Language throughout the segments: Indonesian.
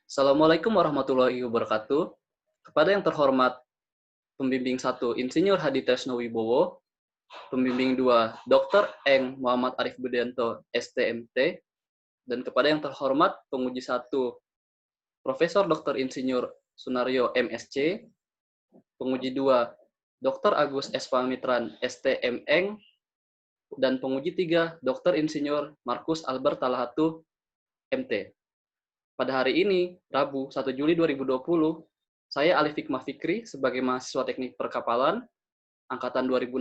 Assalamualaikum warahmatullahi wabarakatuh. Kepada yang terhormat Pembimbing 1 Insinyur Hadi Tresno Wibowo, Pembimbing 2 Dr. Eng Muhammad Arif Budianto STMT, dan kepada yang terhormat Penguji 1 Profesor Dr. Insinyur Sunario MSc, Penguji 2 Dr. Agus S. Pamitran STMeng, dan Penguji 3 Dr. Insinyur Markus Albert Talahatu MT. Pada hari ini, Rabu 1 Juli 2020, saya Alif Hikmah Fikri sebagai mahasiswa teknik perkapalan angkatan 2016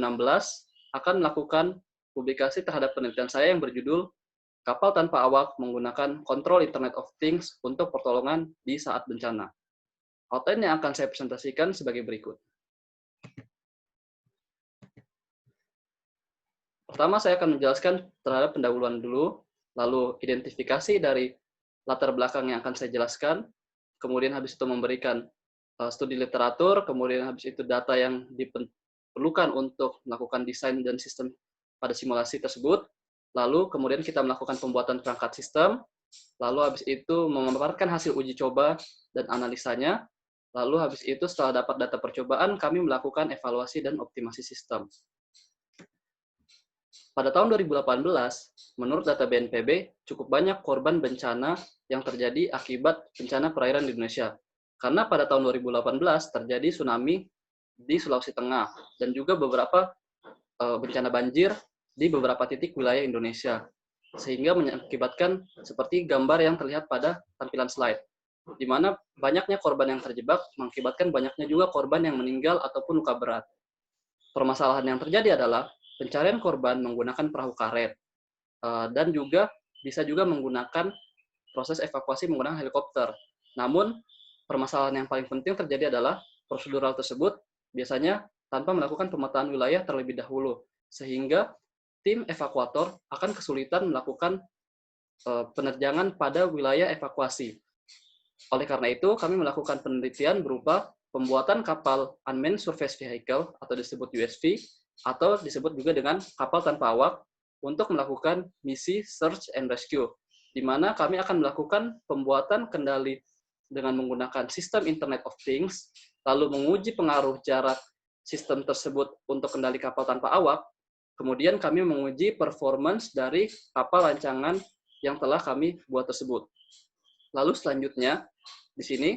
akan melakukan publikasi terhadap penelitian saya yang berjudul Kapal Tanpa Awak Menggunakan Kontrol Internet of Things untuk Pertolongan di Saat Bencana. Outline yang akan saya presentasikan sebagai berikut. Pertama, saya akan menjelaskan terhadap pendahuluan dulu, lalu identifikasi dari latar belakang yang akan saya jelaskan, kemudian habis itu memberikan studi literatur, kemudian habis itu data yang diperlukan untuk melakukan desain dan sistem pada simulasi tersebut, lalu kemudian kita melakukan pembuatan perangkat sistem, lalu habis itu memaparkan hasil uji coba dan analisanya, lalu habis itu setelah dapat data percobaan, kami melakukan evaluasi dan optimasi sistem. Pada tahun 2018, menurut data BNPB, cukup banyak korban bencana yang terjadi akibat bencana perairan di Indonesia. Karena pada tahun 2018 terjadi tsunami di Sulawesi Tengah dan juga beberapa bencana banjir di beberapa titik wilayah Indonesia. Sehingga mengakibatkan seperti gambar yang terlihat pada tampilan slide, di mana banyaknya korban yang terjebak mengakibatkan banyaknya juga korban yang meninggal ataupun luka berat. Permasalahan yang terjadi adalah pencarian korban menggunakan perahu karet, dan juga bisa juga menggunakan proses evakuasi menggunakan helikopter. Namun, permasalahan yang paling penting terjadi adalah prosedural tersebut biasanya tanpa melakukan pemetaan wilayah terlebih dahulu, sehingga tim evakuator akan kesulitan melakukan penerjangan pada wilayah evakuasi. Oleh karena itu, kami melakukan penelitian berupa pembuatan kapal Unmanned Surface Vehicle atau disebut USV, atau disebut juga dengan kapal tanpa awak untuk melakukan misi search and rescue, di mana kami akan melakukan pembuatan kendali dengan menggunakan sistem Internet of Things, lalu menguji pengaruh jarak sistem tersebut untuk kendali kapal tanpa awak, kemudian kami menguji performance dari kapal rancangan yang telah kami buat tersebut. Lalu selanjutnya, di sini,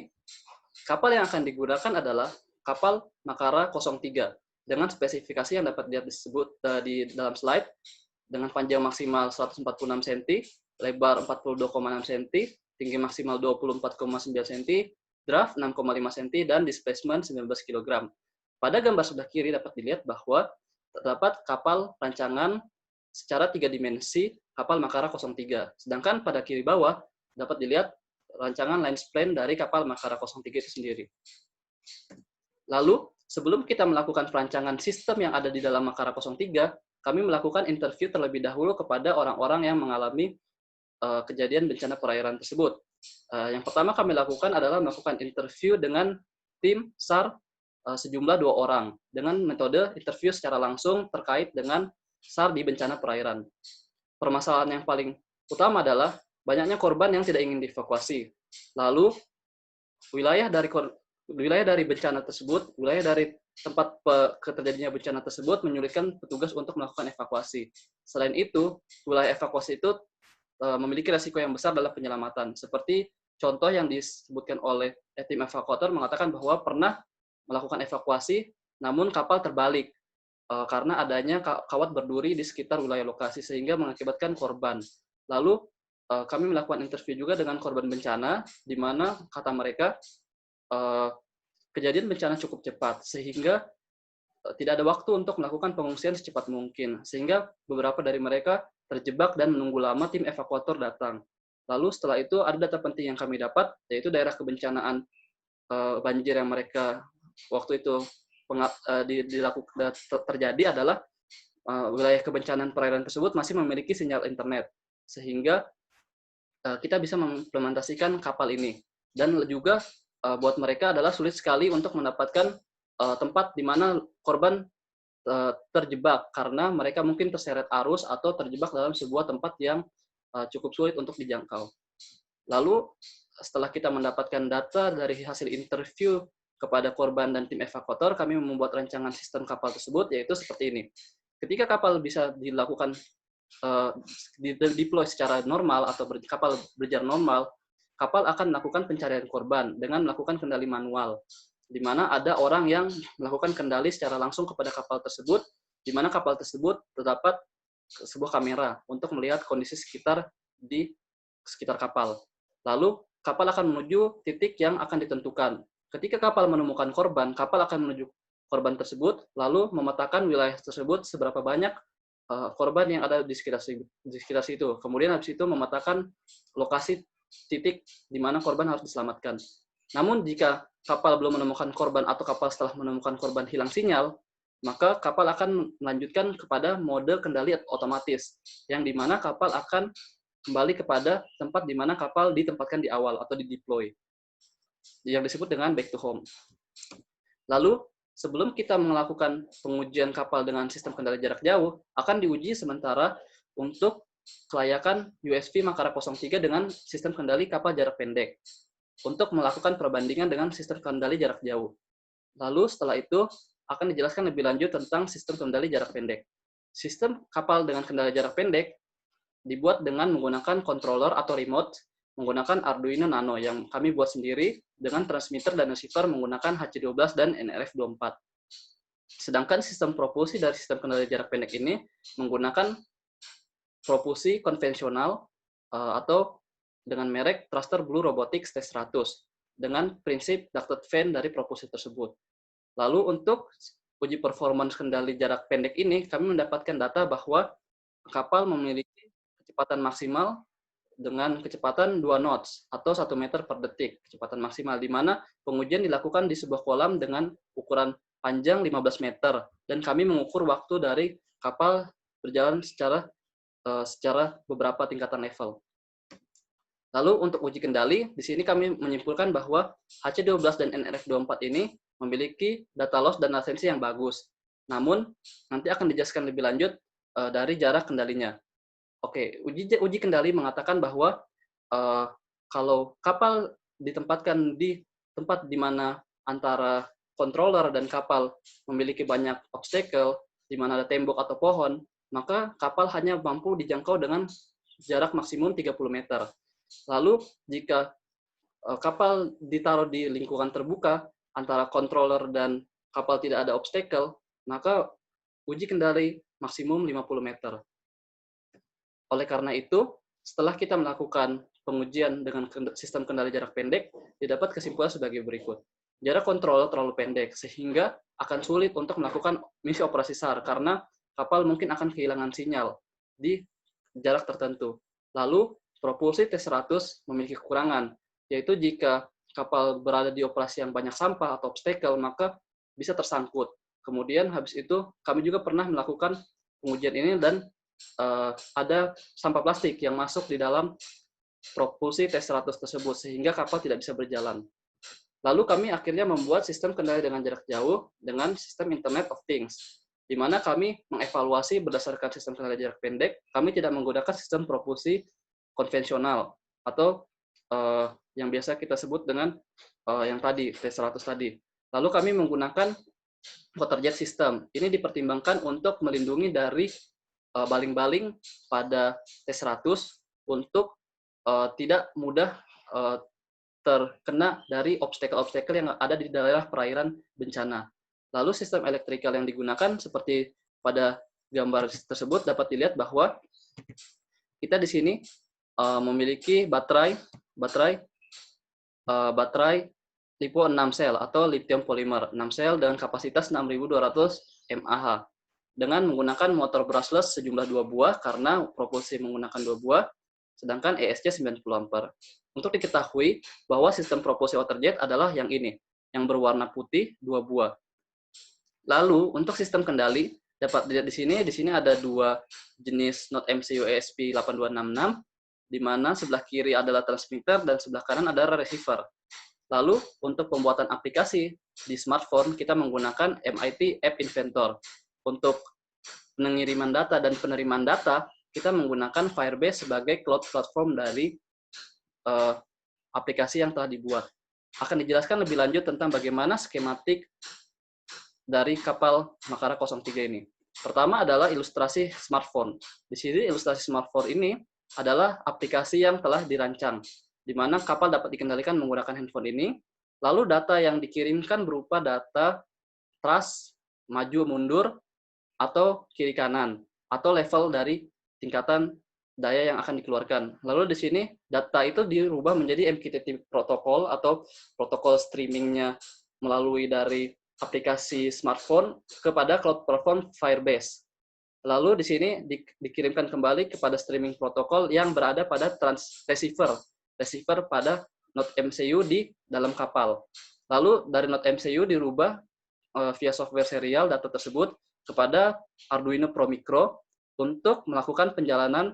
kapal yang akan digunakan adalah kapal Makara 03, dengan spesifikasi yang dapat dilihat disebut di dalam slide, dengan panjang maksimal 146 cm, lebar 42,6 cm, tinggi maksimal 24,9 cm, draft 6,5 cm, dan displacement 19 kg. Pada gambar sebelah kiri dapat dilihat bahwa terdapat kapal rancangan secara 3 dimensi kapal Makara 03. Sedangkan pada kiri bawah dapat dilihat rancangan lines plan dari kapal Makara 03 itu sendiri. Lalu, sebelum kita melakukan perancangan sistem yang ada di dalam Makara 03, kami melakukan interview terlebih dahulu kepada orang-orang yang mengalami kejadian bencana perairan tersebut. Yang pertama kami lakukan adalah melakukan interview dengan tim SAR sejumlah 2 orang dengan metode interview secara langsung terkait dengan SAR di bencana perairan. Permasalahan yang paling utama adalah banyaknya korban yang tidak ingin dievakuasi. Lalu wilayah dari bencana tersebut, wilayah dari tempat terjadinya bencana tersebut menyulitkan petugas untuk melakukan evakuasi. Selain itu, wilayah evakuasi itu memiliki resiko yang besar dalam penyelamatan. Seperti contoh yang disebutkan oleh tim evakuator mengatakan bahwa pernah melakukan evakuasi, namun kapal terbalik karena adanya kawat berduri di sekitar wilayah lokasi sehingga mengakibatkan korban. Lalu kami melakukan interview juga dengan korban bencana, di mana kata mereka kejadian bencana cukup cepat sehingga tidak ada waktu untuk melakukan pengungsian secepat mungkin, sehingga beberapa dari mereka terjebak dan menunggu lama tim evakuator datang. Lalu setelah itu ada data penting yang kami dapat, yaitu daerah kebencanaan banjir yang mereka waktu itu terjadi adalah wilayah kebencanaan perairan tersebut masih memiliki sinyal internet, sehingga kita bisa mengimplementasikan kapal ini. Dan juga buat mereka adalah sulit sekali untuk mendapatkan tempat di mana korban terjebak karena mereka mungkin terseret arus atau terjebak dalam sebuah tempat yang cukup sulit untuk dijangkau. Lalu setelah kita mendapatkan data dari hasil interview kepada korban dan tim evakuator, kami membuat rancangan sistem kapal tersebut, yaitu seperti ini. Ketika kapal bisa dilakukan deploy secara normal atau kapal berjalan normal, kapal akan melakukan pencarian korban dengan melakukan kendali manual, di mana ada orang yang melakukan kendali secara langsung kepada kapal tersebut, di mana kapal tersebut terdapat sebuah kamera untuk melihat kondisi sekitar di sekitar kapal. Lalu kapal akan menuju titik yang akan ditentukan. Ketika kapal menemukan korban, kapal akan menuju korban tersebut, lalu memetakan wilayah tersebut seberapa banyak korban yang ada di sekitar situ. Kemudian habis itu memetakan lokasi titik di mana korban harus diselamatkan. Namun jika kapal belum menemukan korban atau kapal setelah menemukan korban hilang sinyal, maka kapal akan melanjutkan kepada mode kendali otomatis, yang di mana kapal akan kembali kepada tempat di mana kapal ditempatkan di awal atau di-deploy, yang disebut dengan back to home. Lalu, sebelum kita melakukan pengujian kapal dengan sistem kendali jarak jauh, akan diuji sementara untuk kelayakan USV Makara 03 dengan sistem kendali kapal jarak pendek untuk melakukan perbandingan dengan sistem kendali jarak jauh. Lalu setelah itu akan dijelaskan lebih lanjut tentang sistem kendali jarak pendek. Sistem kapal dengan kendali jarak pendek dibuat dengan menggunakan controller atau remote menggunakan Arduino Nano yang kami buat sendiri dengan transmitter dan receiver menggunakan HC12 dan NRF24. Sedangkan sistem propulsi dari sistem kendali jarak pendek ini menggunakan propulsi konvensional atau dengan merek Thruster Blue Robotics T100 dengan prinsip ducted fan dari propulsi tersebut. Lalu untuk uji performance kendali jarak pendek ini, kami mendapatkan data bahwa kapal memiliki kecepatan maksimal dengan kecepatan 2 knots atau 1 meter per detik, kecepatan maksimal, di mana pengujian dilakukan di sebuah kolam dengan ukuran panjang 15 meter, dan kami mengukur waktu dari kapal berjalan secara beberapa tingkatan level. Lalu untuk uji kendali, di sini kami menyimpulkan bahwa HC12 dan NRF24 ini memiliki data loss dan latensi yang bagus. Namun, nanti akan dijelaskan lebih lanjut dari jarak kendalinya. Oke, uji kendali mengatakan bahwa kalau kapal ditempatkan di tempat di mana antara controller dan kapal memiliki banyak obstacle, di mana ada tembok atau pohon, maka kapal hanya mampu dijangkau dengan jarak maksimum 30 meter. Lalu, jika kapal ditaruh di lingkungan terbuka, antara controller dan kapal tidak ada obstacle, maka uji kendali maksimum 50 meter. Oleh karena itu, setelah kita melakukan pengujian dengan sistem kendali jarak pendek, didapat kesimpulan sebagai berikut. Jarak kontrol terlalu pendek, sehingga akan sulit untuk melakukan misi operasi SAR, karena kapal mungkin akan kehilangan sinyal di jarak tertentu. Lalu, propulsi T100 memiliki kekurangan, yaitu jika kapal berada di operasi yang banyak sampah atau obstacle, maka bisa tersangkut. Kemudian, habis itu, kami juga pernah melakukan pengujian ini dan ada sampah plastik yang masuk di dalam propulsi T100 tersebut, sehingga kapal tidak bisa berjalan. Lalu kami akhirnya membuat sistem kendali dengan jarak jauh dengan sistem Internet of Things, di mana kami mengevaluasi berdasarkan sistem kendali jarak pendek, kami tidak menggunakan sistem propulsi konvensional atau yang biasa kita sebut dengan yang tadi, T100 tadi. Lalu kami menggunakan waterjet system. Ini dipertimbangkan untuk melindungi dari baling-baling pada T100 untuk tidak mudah terkena dari obstacle-obstacle yang ada di daerah perairan bencana. Lalu sistem elektrikal yang digunakan seperti pada gambar tersebut dapat dilihat bahwa kita di sini memiliki baterai LiPo 6 sel atau lithium polymer 6 sel dengan kapasitas 6.200 mAh dengan menggunakan motor brushless sejumlah 2 buah karena propulsi menggunakan 2 buah, sedangkan ESC 90 ampere. Untuk diketahui bahwa sistem propulsi waterjet adalah yang ini, yang berwarna putih 2 buah. Lalu untuk sistem kendali dapat dilihat di sini ada 2 jenis Node MCU ESP8266, di mana sebelah kiri adalah transmitter dan sebelah kanan adalah receiver. Lalu untuk pembuatan aplikasi di smartphone kita menggunakan MIT App Inventor. Untuk pengiriman data dan penerimaan data kita menggunakan Firebase sebagai cloud platform dari aplikasi yang telah dibuat. Akan dijelaskan lebih lanjut tentang bagaimana skematik dari kapal Makara 03 ini. Pertama adalah ilustrasi smartphone. Di sini ilustrasi smartphone ini adalah aplikasi yang telah dirancang, di mana kapal dapat dikendalikan menggunakan handphone ini. Lalu data yang dikirimkan berupa data thrust, maju mundur, atau kiri kanan, atau level dari tingkatan daya yang akan dikeluarkan. Lalu di sini data itu dirubah menjadi MQTT protokol atau protokol streamingnya melalui dari aplikasi smartphone kepada cloud platform Firebase. Lalu di sini dikirimkan kembali kepada streaming protokol yang berada pada receiver pada node MCU di dalam kapal. Lalu dari node MCU dirubah via software serial data tersebut kepada Arduino Pro Micro untuk melakukan penjalanan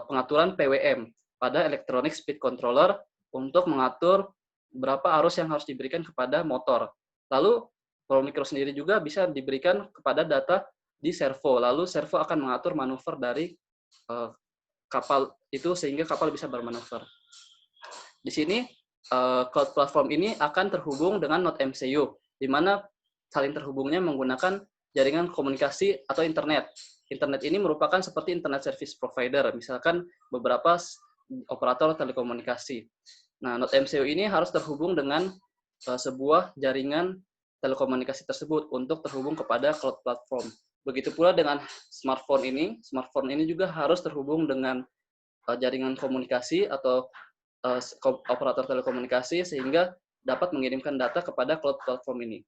pengaturan PWM pada Electronic Speed Controller untuk mengatur berapa arus yang harus diberikan kepada motor. Lalu Pro Micro sendiri juga bisa diberikan kepada data di servo. Lalu servo akan mengatur manuver dari kapal itu sehingga kapal bisa bermanuver. Di sini cloud platform ini akan terhubung dengan node MCU, di mana saling terhubungnya menggunakan jaringan komunikasi atau internet. Internet ini merupakan seperti internet service provider, misalkan beberapa operator telekomunikasi. Nah, node MCU ini harus terhubung dengan sebuah jaringan telekomunikasi tersebut untuk terhubung kepada cloud platform. Begitu pula dengan smartphone ini. Smartphone ini juga harus terhubung dengan jaringan komunikasi atau operator telekomunikasi sehingga dapat mengirimkan data kepada cloud platform ini.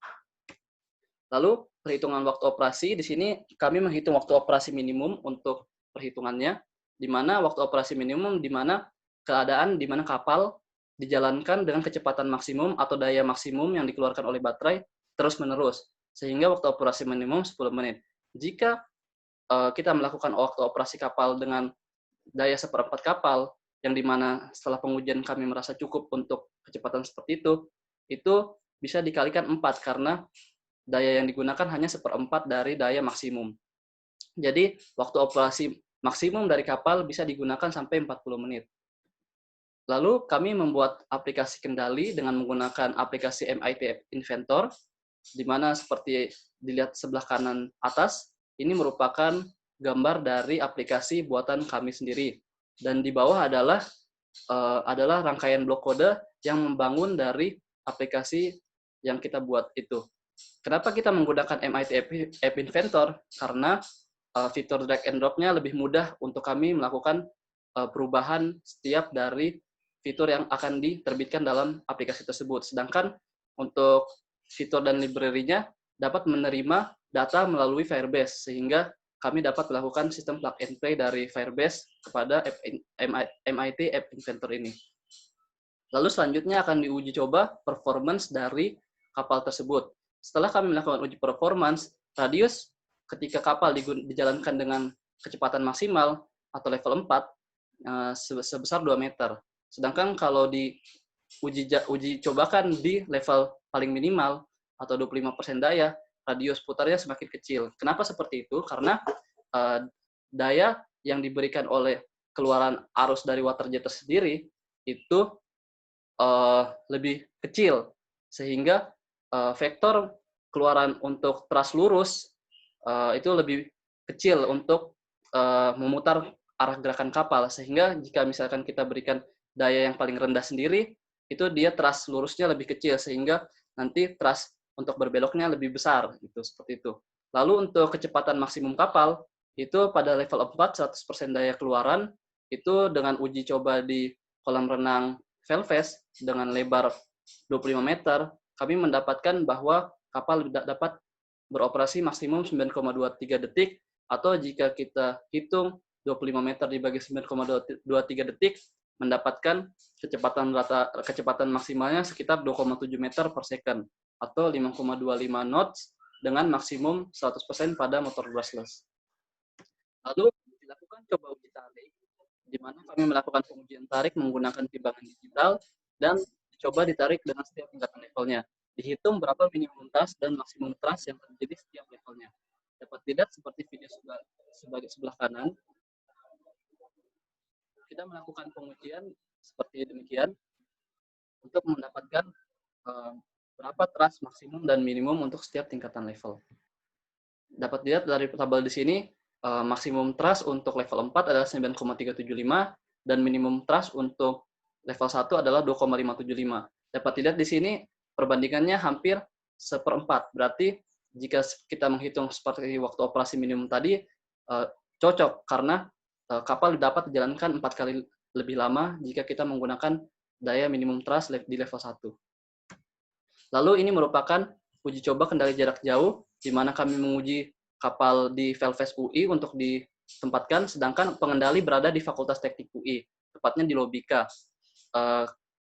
Lalu perhitungan waktu operasi, di sini kami menghitung waktu operasi minimum untuk perhitungannya, di mana waktu operasi minimum di mana keadaan di mana kapal dijalankan dengan kecepatan maksimum atau daya maksimum yang dikeluarkan oleh baterai terus-menerus, sehingga waktu operasi minimum 10 menit. Jika kita melakukan waktu operasi kapal dengan daya seperempat kapal, yang dimana setelah pengujian kami merasa cukup untuk kecepatan seperti itu bisa dikalikan 4 karena daya yang digunakan hanya seperempat dari daya maksimum. Jadi, waktu operasi maksimum dari kapal bisa digunakan sampai 40 menit. Lalu, kami membuat aplikasi kendali dengan menggunakan aplikasi MIT App Inventor, di mana seperti dilihat sebelah kanan atas, ini merupakan gambar dari aplikasi buatan kami sendiri. Dan di bawah adalah rangkaian blok kode yang membangun dari aplikasi yang kita buat itu. Kenapa kita menggunakan MIT App Inventor? Karena fitur drag and drop-nya lebih mudah untuk kami melakukan perubahan setiap dari fitur yang akan diterbitkan dalam aplikasi tersebut. Sedangkan untuk fitur dan library-nya dapat menerima data melalui Firebase, sehingga kami dapat melakukan sistem plug and play dari Firebase kepada MIT App Inventor ini. Lalu selanjutnya akan diuji coba performance dari kapal tersebut. Setelah kami melakukan uji performance, radius ketika kapal dijalankan dengan kecepatan maksimal atau level 4 sebesar 2 meter. Sedangkan kalau uji cobakan di level paling minimal atau 25% daya, radius putarnya semakin kecil. Kenapa seperti itu? Karena daya yang diberikan oleh keluaran arus dari water jet sendiri itu lebih kecil, sehingga vektor keluaran untuk thrust lurus itu lebih kecil untuk memutar arah gerakan kapal, sehingga jika misalkan kita berikan daya yang paling rendah sendiri, itu dia thrust lurusnya lebih kecil, sehingga nanti thrust untuk berbeloknya lebih besar, gitu, seperti itu. Lalu untuk kecepatan maksimum kapal, itu pada level 4, 100% daya keluaran, itu dengan uji coba di kolam renang Velves dengan lebar 25 meter, kami mendapatkan bahwa kapal dapat beroperasi maksimum 9,23 detik, atau jika kita hitung 25 meter dibagi 9,23 detik, mendapatkan kecepatan maksimalnya sekitar 2,7 meter per second, atau 5,25 knots dengan maksimum 100% pada motor brushless. Lalu dilakukan coba uji tarik, di mana kami melakukan pengujian tarik menggunakan timbangan digital dan coba ditarik dengan setiap tingkatan levelnya. Dihitung berapa minimum thrust dan maksimum thrust yang terjadi setiap levelnya. Dapat dilihat seperti video sebagai sebelah kanan. Kita melakukan pengujian seperti demikian. untuk mendapatkan berapa thrust maksimum dan minimum untuk setiap tingkatan level. Dapat dilihat dari tabel di sini, maksimum thrust untuk level 4 adalah 9,375 dan minimum thrust untuk level 1 adalah 2,575. Dapat dilihat di sini perbandingannya hampir seperempat. Berarti jika kita menghitung seperti waktu operasi minimum tadi, cocok karena kapal dapat dijalankan 4 kali lebih lama jika kita menggunakan daya minimum thrust di level 1. Lalu ini merupakan uji coba kendali jarak jauh, di mana kami menguji kapal di Velves UI untuk ditempatkan, sedangkan pengendali berada di Fakultas Teknik UI, tepatnya di Lobika.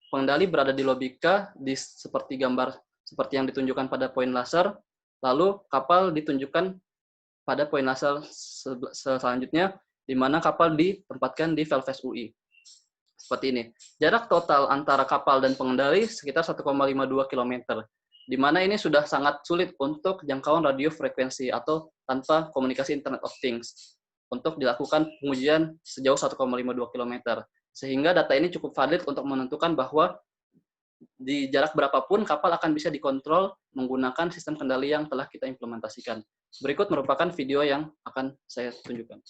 Pengendali berada di Lobika seperti gambar seperti yang ditunjukkan pada poin laser, lalu kapal ditunjukkan pada poin laser selanjutnya, di mana kapal ditempatkan di Velves UI. Seperti ini. Jarak total antara kapal dan pengendali sekitar 1,52 km, di mana ini sudah sangat sulit untuk jangkauan radio frekuensi atau tanpa komunikasi Internet of Things untuk dilakukan pengujian sejauh 1,52 km. Sehingga data ini cukup valid untuk menentukan bahwa di jarak berapapun kapal akan bisa dikontrol menggunakan sistem kendali yang telah kita implementasikan. Berikut merupakan video yang akan saya tunjukkan.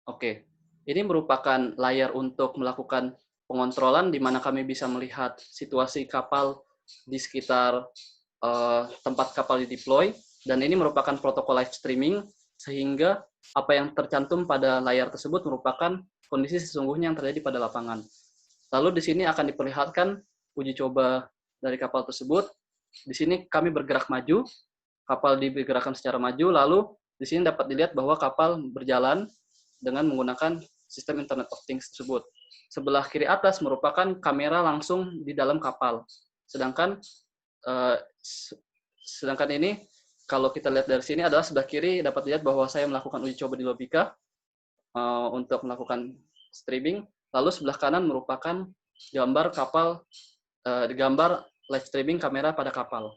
Oke, ini merupakan layar untuk melakukan pengontrolan di mana kami bisa melihat situasi kapal di sekitar tempat kapal dideploy, dan ini merupakan protokol live streaming, sehingga apa yang tercantum pada layar tersebut merupakan kondisi sesungguhnya yang terjadi pada lapangan. Lalu di sini akan diperlihatkan uji coba dari kapal tersebut. Di sini kami bergerak maju, kapal digerakkan secara maju, lalu di sini dapat dilihat bahwa kapal berjalan dengan menggunakan sistem Internet of Things tersebut. Sebelah kiri atas merupakan kamera langsung di dalam kapal. Sedangkan ini, kalau kita lihat dari sini adalah sebelah kiri, dapat dilihat bahwa saya melakukan uji coba di Lobika untuk melakukan streaming. Lalu sebelah kanan merupakan gambar kapal, gambar live streaming kamera pada kapal.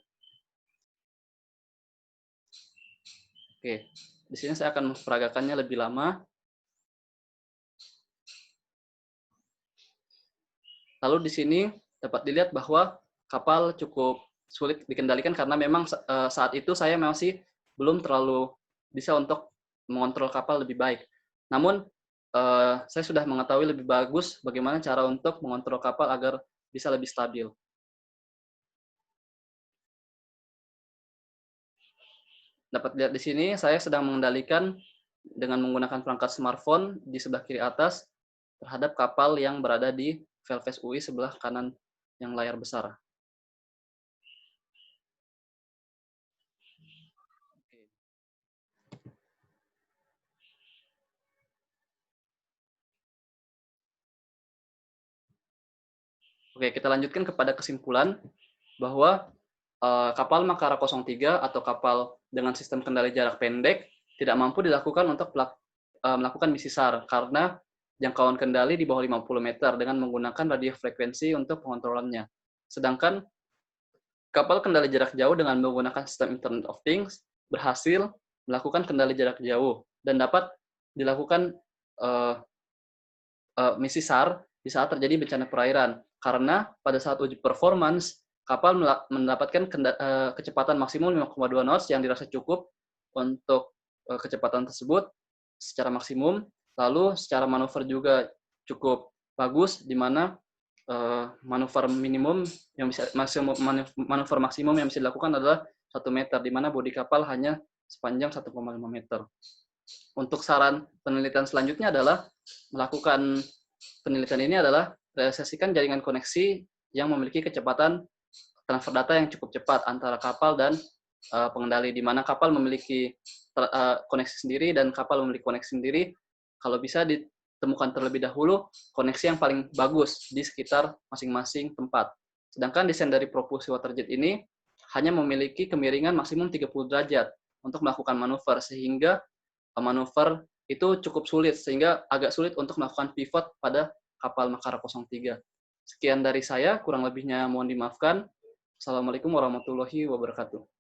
Oke, di sini saya akan memperagakannya lebih lama. Lalu di sini dapat dilihat bahwa kapal cukup sulit dikendalikan karena memang saat itu saya masih belum terlalu bisa untuk mengontrol kapal lebih baik. Namun saya sudah mengetahui lebih bagus bagaimana cara untuk mengontrol kapal agar bisa lebih stabil. Dapat dilihat di sini saya sedang mengendalikan dengan menggunakan perangkat smartphone di sebelah kiri atas terhadap kapal yang berada di Velves UI sebelah kanan yang layar besar. Oke, kita lanjutkan kepada kesimpulan bahwa kapal Makara 03 atau kapal dengan sistem kendali jarak pendek tidak mampu dilakukan untuk melakukan misi SAR karena jangkauan kendali di bawah 50 meter dengan menggunakan radio frekuensi untuk pengontrolannya. Sedangkan kapal kendali jarak jauh dengan menggunakan sistem Internet of Things berhasil melakukan kendali jarak jauh dan dapat dilakukan misi SAR di saat terjadi bencana perairan. Karena pada saat uji performance, kapal mendapatkan kecepatan maksimum 5,2 knots yang dirasa cukup untuk kecepatan tersebut secara maksimum. Lalu secara manuver juga cukup bagus, di mana manuver minimum yang bisa manuver maksimum yang bisa dilakukan adalah 1 meter, di mana bodi kapal hanya sepanjang 1,5 meter. Untuk saran penelitian selanjutnya adalah melakukan penelitian ini adalah realisasikan jaringan koneksi yang memiliki kecepatan transfer data yang cukup cepat antara kapal dan pengendali, di mana kapal memiliki koneksi sendiri dan kapal memiliki koneksi sendiri. Kalau bisa ditemukan terlebih dahulu koneksi yang paling bagus di sekitar masing-masing tempat. Sedangkan desain dari propulsi waterjet ini hanya memiliki kemiringan maksimum 30 derajat untuk melakukan manuver, sehingga manuver itu cukup sulit, sehingga agak sulit untuk melakukan pivot pada kapal Makara 03. Sekian dari saya, kurang lebihnya mohon dimaafkan. Assalamualaikum warahmatullahi wabarakatuh.